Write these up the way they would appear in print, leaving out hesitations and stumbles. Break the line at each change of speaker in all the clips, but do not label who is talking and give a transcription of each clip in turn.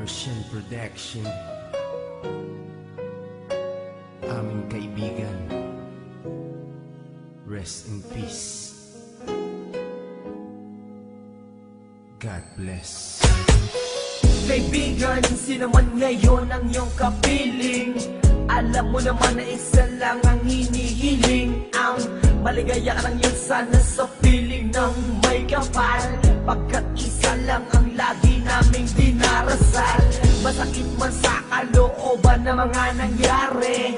Ocean Production. Aming kaibigan, rest in peace. God bless.
Kaibigan, sino man ngayon ang iyong kapiling? Alam mo naman na isa lang ang hinihiling. Ang maligaya ka lang yun sana sa piling ng may kapal. Pagkat isa lang ang lagi naming dinarasal. Masakit man sa kalooban na mga nangyari,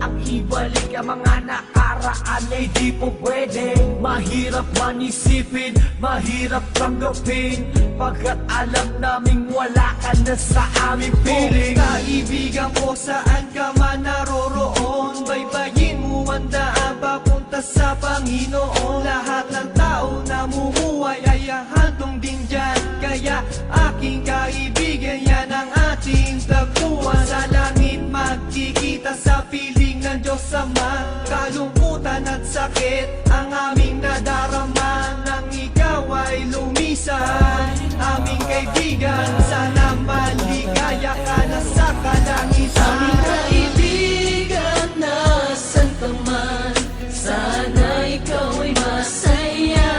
ang ibalik ang mga nakaraan ay di po pwede. Mahirap man isipin, mahirap tanggapin, pagkat alam naming wala ka na sa aming piling.
Kaibigan ko, saan ka man naroroon, baybayin mo ang daan papunta sa Panginoon. Lahat ng tao na mumuhay ay handong din dyan, kaya aking kaibigan, yan ang ating tagpuan. Sa langit magkikita sa piling ng Diyos Ama, kalungkutan at sakit ang aming nadarama nang ikaw ay lumisan. Aming kaibigan, sana maligaya ka na sa kalangitan.
Aming kaibigan, nasan ka man, sana ikaw ay masaya.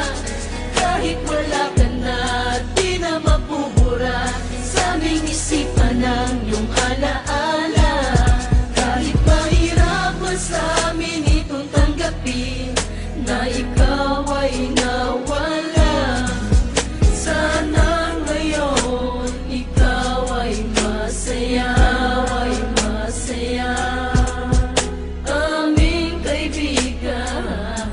Kahit wala ka na, di na mapubura sa aming isipan ng iyong alaala. Kahit mahirap man sa amin itong tanggapin na ikaw ay nawala, sana ngayon ikaw ay masaya, ay masaya. Aming kaibigan,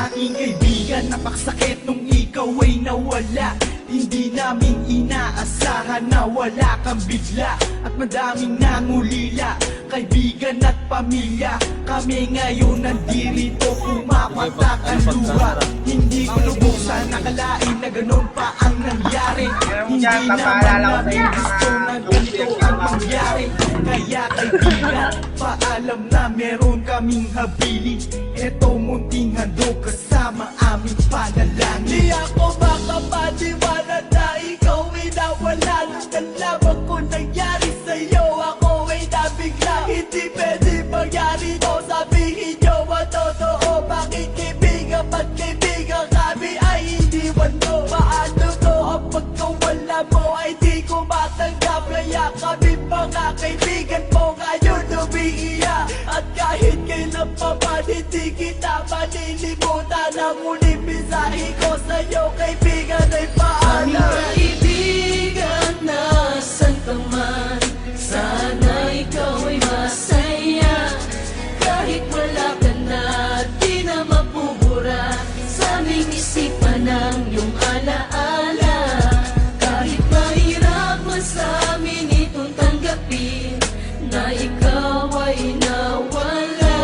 Aking kaibigan, napakasakit nung ikaw ay nawala. Hindi namin inaasahan na wala kang bigla, at madaming nangulila, kaibigan at pamilya. Kami ngayon nandirito, pumapatak ang luha. Hindi ko lubusan nakalain na ganun pa ang nangyari. Hindi naman namin gusto na ganito ang mangyari. Kaya kaibigan, paalam na meron kaming habili. Eto munting handog kasama aming panalangin. Di ako makapaniwala na ikaw ay nawala. Nang lamang ko nangyari sa'yo, ako ay nabigla. Hindi pwede mangyari to, sabihin nyo ang totoo. Bakit kaibigan, ba't kaibigan kami ay hindi wando? Paano to ang pagkawala mo ay di ko matanggap? Kaya kami mga kaibigan mo ngayon umiiyak. At kahit kailan pa man hindi kita malilimutan. Ang muling mensahe ko sa'yo kaibigan ay
aming
paalam.
kaibigan, nasan ka man, sana ikaw ay masaya. Kahit wala ka na, di na mapubura sa aming isipan ng iyong alaala. Kahit mahirap man sa amin itong tanggapin na ikaw ay nawala,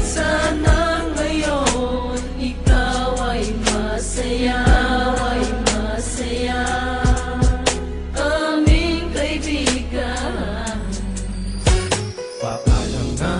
sana ngayon ikaw ay masaya, ay masaya. Aming kaibigan,
Paalam na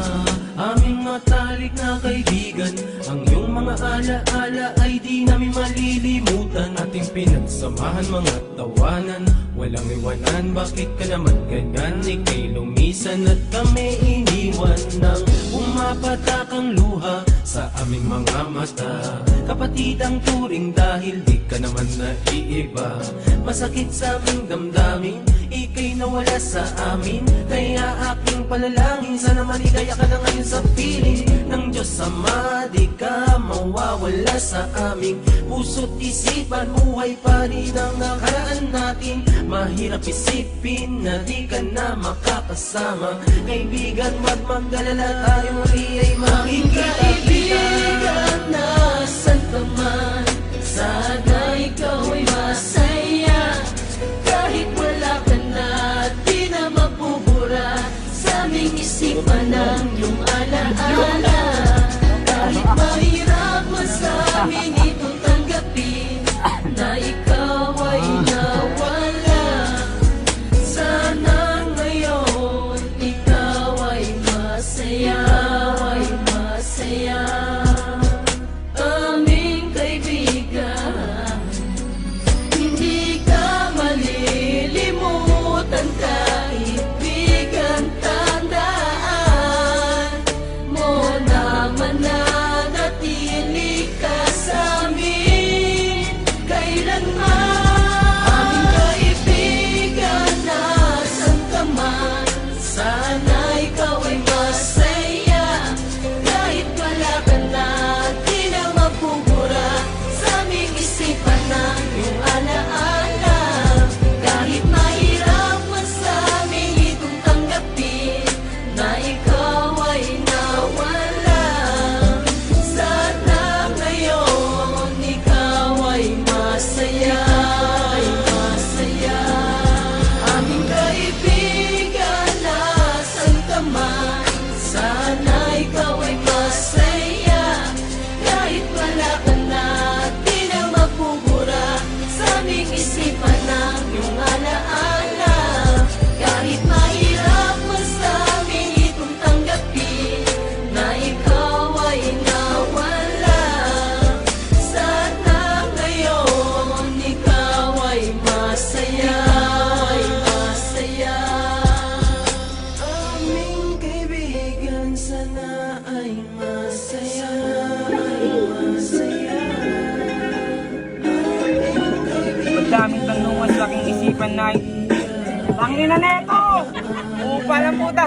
aming matalik na kaibigan, ang iyong mga alaala ay di namin malilimutan. Ating pinagsamahan mga tawanan, walang iwanan. Bakit ka naman ganyan? Ika'y lumisan at kami iniwan nang umapatak ang luha sa aming mga mata. Kapatid ang turing dahil di ka naman naiiba. Masakit sa aming damdamin, ika'y nawala sa amin. Kaya aking panalangin, sana maligaya ka na ngayon sa piling ng Diyos Ama. Di ka mawawala sa aming puso't isipan. Buhay pa rin ang nakaraan natin. Mahirap isipin na di ka na makakasama. Kaibigan, wag mag-alala, tayo muli ay
aming
makikita.
kaibigan, nasan ka man, sana ikaw ay masaya. Kahit wala ka na, di na mapubura sa aming isipan ng iyong alaala. Kahit mahirap man sa amin itong tanggapin na ikaw ay nawala, sana ngayon ikaw ay masaya, ay masaya. Aming kaibigan, masaya, masaya.
Daming tanungan sa aking isipan na Tangina na ito! Upa lang puta!